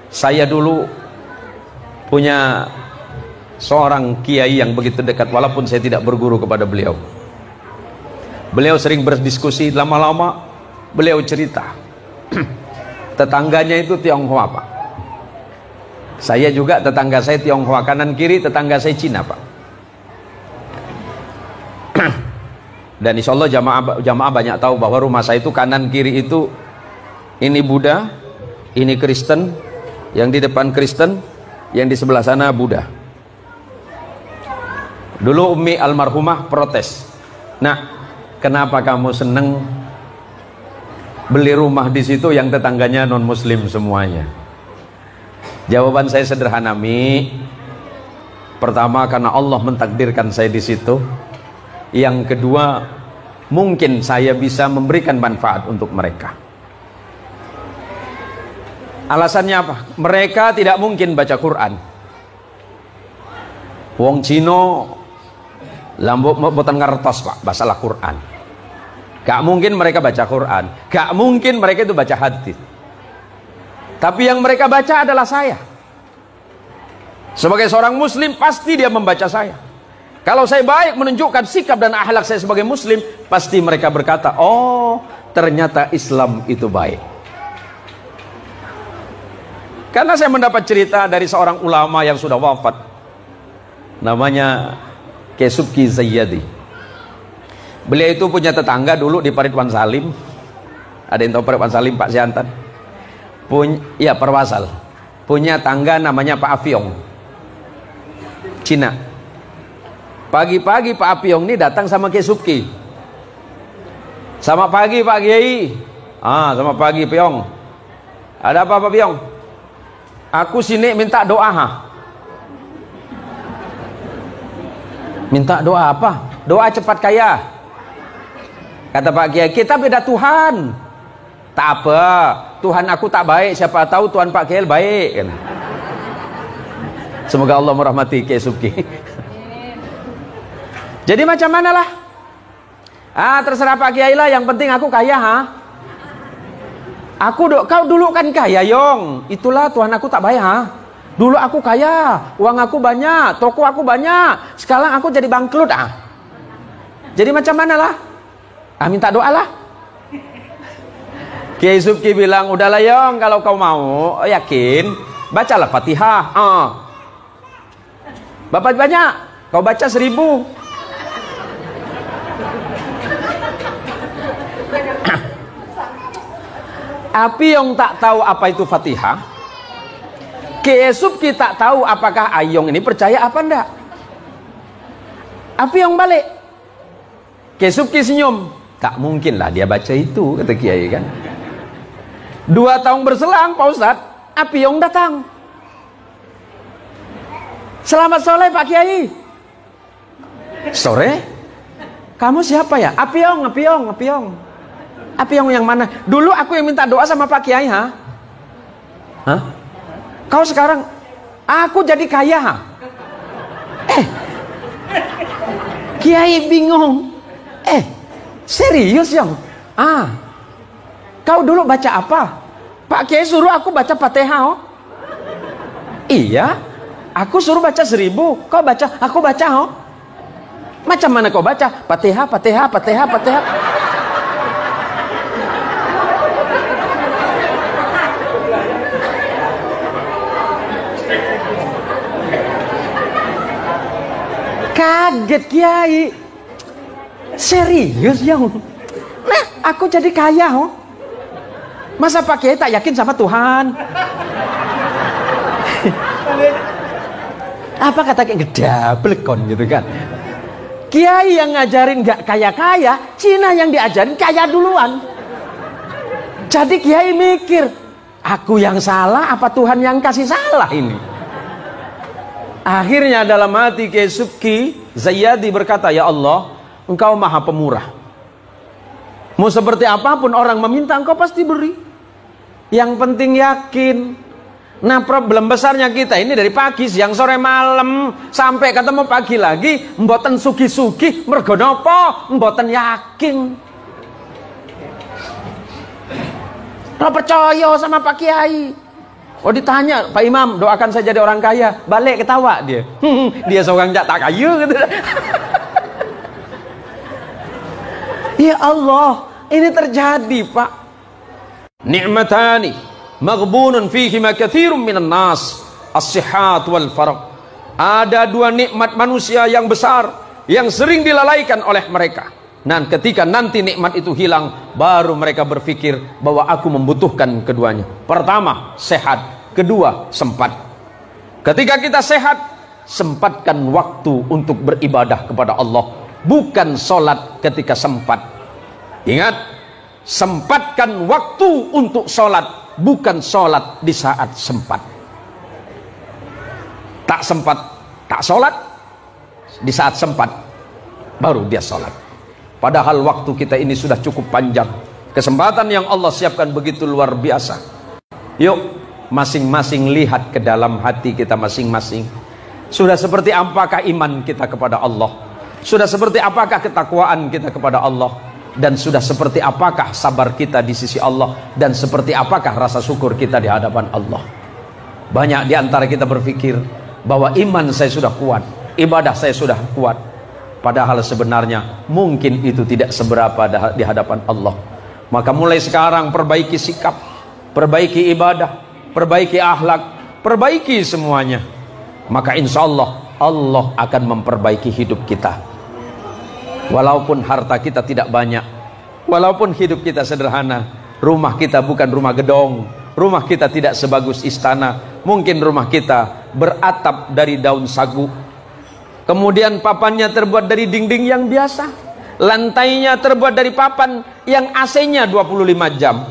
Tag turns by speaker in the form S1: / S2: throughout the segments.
S1: Saya dulu punya seorang kiai yang begitu dekat, walaupun saya tidak berguru kepada beliau. Beliau sering berdiskusi, lama-lama beliau cerita tetangganya itu Tionghoa, Pak. Saya juga, tetangga saya Tionghoa, kanan kiri tetangga saya Cina, Pak. Dan insya Allah jamaah banyak tahu bahwa rumah saya itu kanan kiri itu, ini Buddha, ini Kristen, yang di depan Kristen, yang di sebelah sana Buddha. Dulu Umi almarhumah protes, "Nak, kenapa kamu seneng beli rumah di situ yang tetangganya non muslim semuanya?" Jawaban saya sederhana, "Mi, pertama karena Allah mentakdirkan saya di situ. Yang kedua, mungkin saya bisa memberikan manfaat untuk mereka." Alasannya apa? Mereka tidak mungkin baca Quran. Wong Cino lambok boten ngertos, Pak, masalah Quran. Gak mungkin mereka baca Quran, gak mungkin mereka itu baca hadis. Tapi yang mereka baca adalah saya. Sebagai seorang muslim pasti dia membaca saya. Kalau saya baik menunjukkan sikap dan akhlak saya sebagai muslim, pasti mereka berkata, "Oh, ternyata Islam itu baik." Karena saya mendapat cerita dari seorang ulama yang sudah wafat, namanya Kiai Subki Zayyadi. Beliau itu punya tetangga dulu di Paritwan Salim. Ada yang tahu Paritwan Salim, Pak Siantan? Ya, Perwasal. Punya tangga namanya Pak Afiong, Cina. Pagi-pagi Pak Apiong ini datang sama Kiai Subki. "Selamat pagi Pak Kiai." "Selamat pagi Piong. Ada apa Pak Piong?" "Aku sini minta doa." "Minta doa apa?" "Doa cepat kaya." Kata Pak Kiai, "Kita beda Tuhan." "Tak apa, Tuhan aku tak baik, siapa tahu Tuhan Pak Kiai baik." Semoga Allah merahmati Kiai Subki. Jadi macam mana lah? Terserah Pak Kiai lah, yang penting aku kaya, Kau dulu kan kaya, Yong. Itulah Tuhan aku tak baik, Dulu aku kaya, uang aku banyak, toko aku banyak. Sekarang aku jadi bangkrut, Jadi macam mana lah? Minta doa lah. Kiai Subki bilang, "Udahlah Yong, kalau kau mau, yakin, bacalah Fatihah. Bapak banyak, kau baca 1000. Api yang tak tahu apa itu Fatihah, Kiai Subki tak tahu apakah Ayong ini percaya apa enggak. Api yang balik, Kiai Subki senyum, "Tak mungkin lah dia baca itu," kata Kiai kan. 2 tahun berselang, Pak Ustadz, Api yang datang. "Selamat sore Pak Kiai." "Sore? Kamu siapa ya?" Apiong. "Apiong yang mana? Dulu aku yang minta doa sama Pak Kiai, Kau sekarang aku jadi kaya, Kiai bingung. Serius Yong? Kau dulu baca apa? Pak Kiai suruh aku baca Fatihah. Iya, aku suruh baca 1000. Kau baca, aku baca. Macam mana kau baca? Fatihah. Kaget Kiai. Serius Yong? Nah, aku jadi kaya, Masa Pak Kiai tak yakin sama Tuhan? Apa kata kayak gedablekon gitu kan? Kiai yang ngajarin gak kaya-kaya, Cina yang diajarin kaya duluan. Jadi Kiai mikir, aku yang salah apa Tuhan yang kasih salah ini? Akhirnya dalam hati Kiai Subki Zayyadi berkata, "Ya Allah, Engkau maha pemurah. Mau seperti apapun orang meminta, Engkau pasti beri. Yang penting yakin." Nah, problem besarnya kita ini dari pagi, siang, sore, malam sampai ketemu pagi lagi, mboten sugi-sugi, mergo napa? Mboten yakin. Ora percaya sama Pak Kiai. Oh ditanya, Pak Imam doakan saya jadi orang kaya, balik ketawa dia. Dia seorang tak kaya gitu. Ya Allah, ini terjadi Pak. Ni'matani maghbunun fihima katsirun minan nas, as-sihat wal faragh. Ada dua nikmat manusia yang besar yang sering dilalaikan oleh mereka. Dan ketika nanti nikmat itu hilang, baru mereka berpikir bahwa aku membutuhkan keduanya. Pertama, sehat. Kedua, sempat. Ketika kita sehat, sempatkan waktu untuk beribadah kepada Allah. Bukan sholat ketika sempat. Ingat, sempatkan waktu untuk sholat, bukan sholat di saat sempat. Tak sempat, tak sholat, di saat sempat, baru dia sholat. Padahal waktu kita ini sudah cukup panjang. Kesempatan yang Allah siapkan begitu luar biasa. Yuk, masing-masing lihat ke dalam hati kita masing-masing. Sudah seperti apakah iman kita kepada Allah? Sudah seperti apakah ketakwaan kita kepada Allah? Dan sudah seperti apakah sabar kita di sisi Allah? Dan seperti apakah rasa syukur kita di hadapan Allah? Banyak di antara kita berpikir bahwa iman saya sudah kuat, ibadah saya sudah kuat. Padahal sebenarnya mungkin itu tidak seberapa di hadapan Allah. Maka mulai sekarang perbaiki sikap, perbaiki ibadah, perbaiki akhlak, perbaiki semuanya. Maka insya Allah, Allah akan memperbaiki hidup kita. Walaupun harta kita tidak banyak, walaupun hidup kita sederhana, rumah kita bukan rumah gedong, rumah kita tidak sebagus istana, mungkin rumah kita beratap dari daun sagu, kemudian papannya terbuat dari dinding yang biasa, lantainya terbuat dari papan yang AC-nya 25 jam.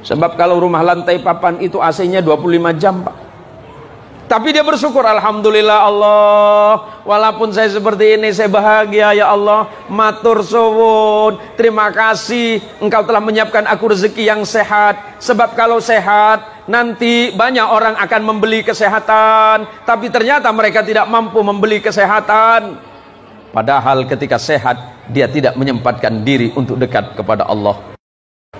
S1: Sebab kalau rumah lantai papan itu AC-nya 25 jam Pak. Tapi dia bersyukur, alhamdulillah Allah, walaupun saya seperti ini saya bahagia ya Allah. Matur suwun, terima kasih Engkau telah menyiapkan aku rezeki yang sehat. Sebab kalau sehat nanti banyak orang akan membeli kesehatan, tapi ternyata mereka tidak mampu membeli kesehatan. Padahal ketika sehat dia tidak menyempatkan diri untuk dekat kepada Allah.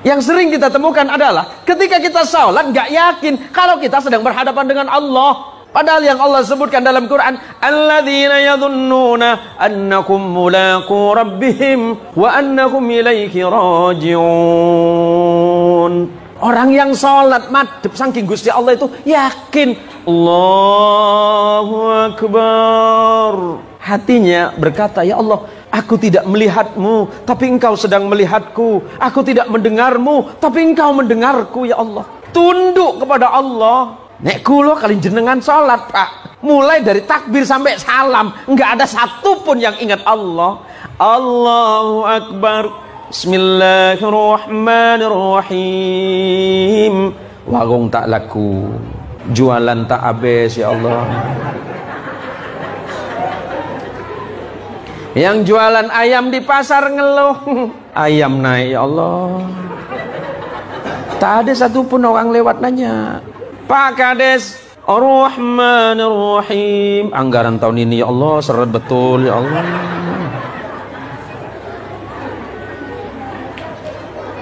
S1: Yang sering kita temukan adalah ketika kita sholat gak yakin kalau kita sedang berhadapan dengan Allah. Padahal yang Allah sebutkan dalam Quran, alladzina yadhunnuna annakum mulaqu rabbihim wa annakum ilaihi raji'un. Orang yang sholat madhep saking Gusti Allah itu yakin, Allahu Akbar. Hatinya berkata, ya Allah, aku tidak melihatmu, tapi Engkau sedang melihatku. Aku tidak mendengarmu, tapi Engkau mendengarku, ya Allah. Tunduk kepada Allah. Nek kulo kali jenengan sholat Pak, mulai dari takbir sampai salam, enggak ada satupun yang ingat Allah. Allahu Akbar, Bismillahirrahmanirrahim. Warung tak laku, jualan tak habis, ya Allah. Yang jualan ayam di pasar ngeluh, ayam naik, ya Allah. Tak ada satupun orang lewat nanya, Pak Kades, Ar-Rahmanir-Rahim. Anggaran tahun ini ya Allah seret betul, ya Allah.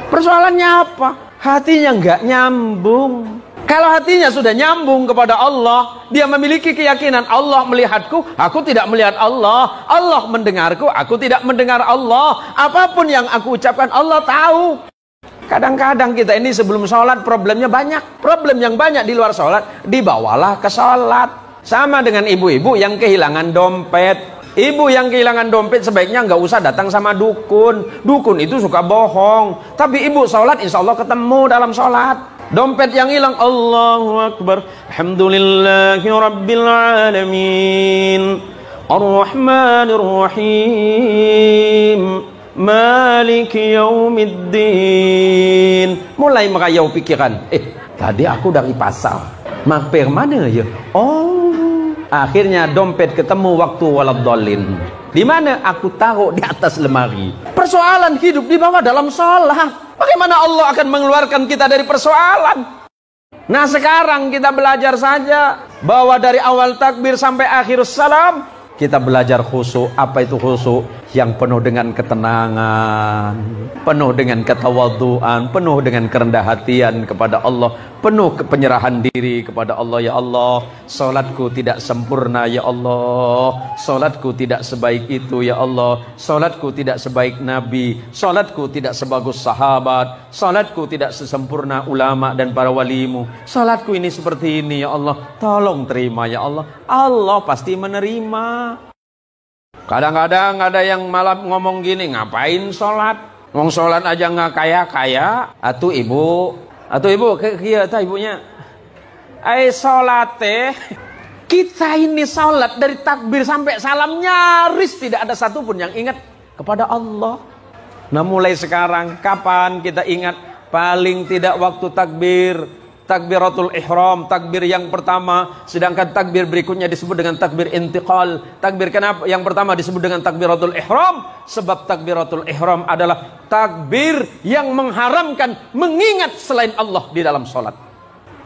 S1: Persoalannya apa? Hatinya nggak nyambung. Kalau hatinya sudah nyambung kepada Allah, dia memiliki keyakinan Allah melihatku, aku tidak melihat Allah. Allah mendengarku, aku tidak mendengar Allah. Apapun yang aku ucapkan Allah tahu. Kadang-kadang kita ini sebelum sholat problemnya banyak. Problem yang banyak di luar sholat, dibawalah ke sholat. Sama dengan ibu-ibu yang kehilangan dompet. Ibu yang kehilangan dompet sebaiknya nggak usah datang sama dukun. Dukun itu suka bohong. Tapi ibu sholat insya Allah ketemu dalam sholat. Dompet yang hilang, Allahu Akbar, alhamdulillahi rabbil alamin, Ar-Rahmanir-Rahim, Maliki yaumiddin. Mulai merayau pikiran, tadi aku dari pasar, mampir mana ya? Oh, akhirnya dompet ketemu waktu waladhdallin. Di mana? Aku taruh di atas lemari. Persoalan hidup dibawa dalam sholat. Bagaimana Allah akan mengeluarkan kita dari persoalan? Nah sekarang kita belajar saja bahwa dari awal takbir sampai akhir salam kita belajar khusyuk. Apa itu khusyuk? yang penuh dengan ketenangan, penuh dengan ketawadhuan, penuh dengan kerendah hatian kepada Allah, penuh penyerahan diri kepada Allah. Ya Allah, salatku tidak sempurna ya Allah, salatku tidak sebaik itu ya Allah, salatku tidak sebaik Nabi, salatku tidak sebagus sahabat, salatku tidak sesempurna ulama dan para walimu, salatku ini seperti ini ya Allah, tolong terima ya Allah. Allah pasti menerima. Kadang-kadang ada yang malah ngomong gini, ngapain sholat? Ngomong sholat aja nggak kaya-kaya. Atuh ibu, kia ta ibunya. Sholat teh, kita ini sholat dari takbir sampai salam nyaris tidak ada satupun yang ingat kepada Allah. Nah mulai sekarang, kapan kita ingat? Paling tidak waktu takbir, takbiratul ihram, takbir yang pertama, sedangkan takbir berikutnya disebut dengan takbir intiqal. Takbir kenapa yang pertama disebut dengan takbiratul ihram? Sebab takbiratul ihram adalah takbir yang mengharamkan mengingat selain Allah di dalam sholat.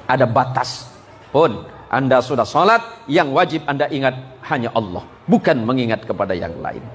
S1: Ada batas. Pun Anda sudah sholat, yang wajib Anda ingat hanya Allah, bukan mengingat kepada yang lain.